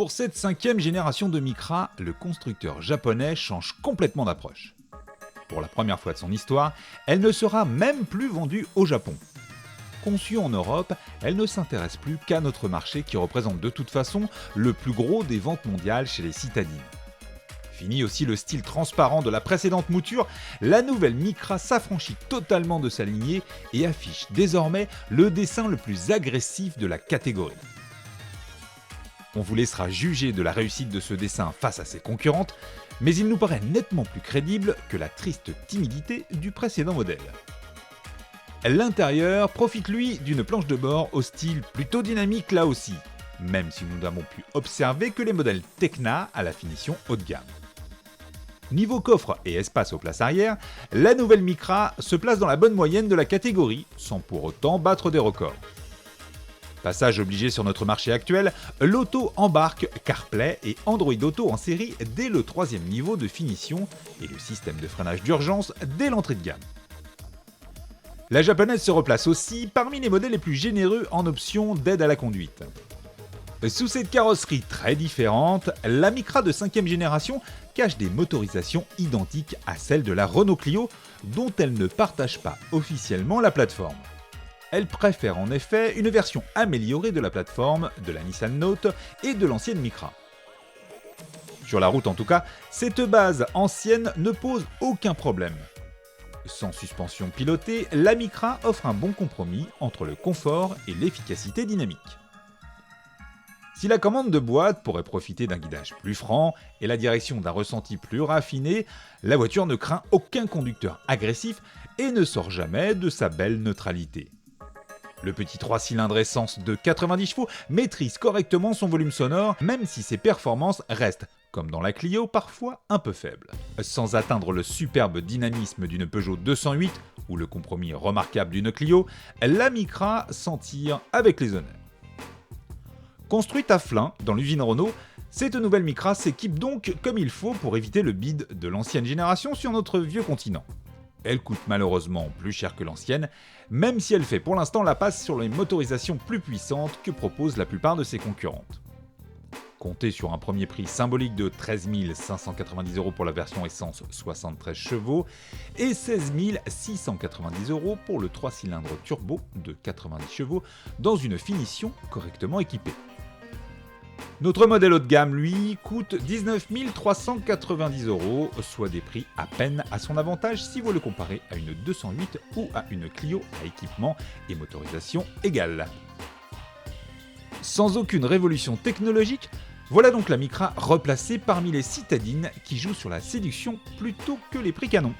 Pour cette 5e génération de Micra, le constructeur japonais change complètement d'approche. Pour la première fois de son histoire, elle ne sera même plus vendue au Japon. Conçue en Europe, elle ne s'intéresse plus qu'à notre marché qui représente de toute façon le plus gros des ventes mondiales chez les citadines. Fini aussi le style transparent de la précédente mouture, la nouvelle Micra s'affranchit totalement de sa lignée et affiche désormais le dessin le plus agressif de la catégorie. On vous laissera juger de la réussite de ce dessin face à ses concurrentes, mais il nous paraît nettement plus crédible que la triste timidité du précédent modèle. L'intérieur profite lui d'une planche de bord au style plutôt dynamique là aussi, même si nous n'avons pu observer que les modèles Tecna à la finition haut de gamme. Niveau coffre et espace aux places arrière, la nouvelle Micra se place dans la bonne moyenne de la catégorie, sans pour autant battre des records. Passage obligé sur notre marché actuel, l'auto embarque CarPlay et Android Auto en série dès le 3e niveau de finition et le système de freinage d'urgence dès l'entrée de gamme. La japonaise se replace aussi parmi les modèles les plus généreux en options d'aide à la conduite. Sous cette carrosserie très différente, la Micra de 5e génération cache des motorisations identiques à celles de la Renault Clio, dont elle ne partage pas officiellement la plateforme. Elle préfère en effet une version améliorée de la plateforme de la Nissan Note et de l'ancienne Micra. Sur la route en tout cas, cette base ancienne ne pose aucun problème. Sans suspension pilotée, la Micra offre un bon compromis entre le confort et l'efficacité dynamique. Si la commande de boîte pourrait profiter d'un guidage plus franc et la direction d'un ressenti plus raffiné, la voiture ne craint aucun conducteur agressif et ne sort jamais de sa belle neutralité. Le petit 3 cylindres essence de 90 chevaux maîtrise correctement son volume sonore, même si ses performances restent, comme dans la Clio, parfois un peu faibles. Sans atteindre le superbe dynamisme d'une Peugeot 208 ou le compromis remarquable d'une Clio, la Micra s'en tire avec les honneurs. Construite à Flins, dans l'usine Renault, cette nouvelle Micra s'équipe donc comme il faut pour éviter le bide de l'ancienne génération sur notre vieux continent. Elle coûte malheureusement plus cher que l'ancienne, même si elle fait pour l'instant la passe sur les motorisations plus puissantes que proposent la plupart de ses concurrentes. Comptez sur un premier prix symbolique de 13 590 € pour la version essence 73 chevaux et 16 690 € pour le 3 cylindres turbo de 90 chevaux dans une finition correctement équipée. Notre modèle haut de gamme, lui, coûte 19 390 €, soit des prix à peine à son avantage si vous le comparez à une 208 ou à une Clio à équipement et motorisation égale. Sans aucune révolution technologique, voilà donc la Micra replacée parmi les citadines qui jouent sur la séduction plutôt que les prix canons.